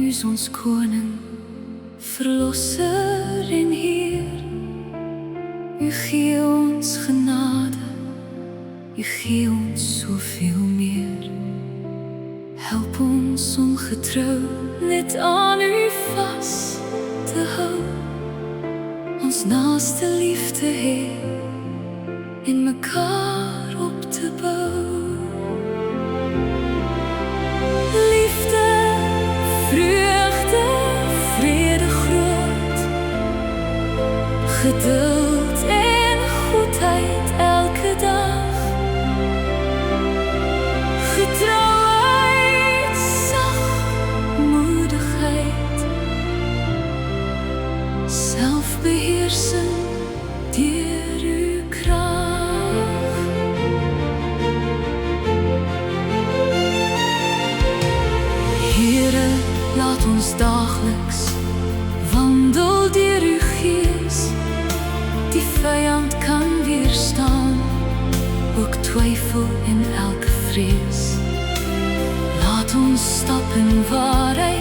is ons koning, verlosser en Heer. U gee ons genade, u gee ons soveel meer. Help ons om getrou net aan u vas te hou, ons naaste lief te hê en mekaar op te bou. Liefde, vreugde, vrede groot, geduld en goedheid elke dag, getrouheid, sagmoedigheid, selfbeheersing deur uw krag. Here, laat ons daagliks wandel deur uw Gees, die vyand kan weerstaan, ook twyfel en elke vrees. Laat ons stap in waarheid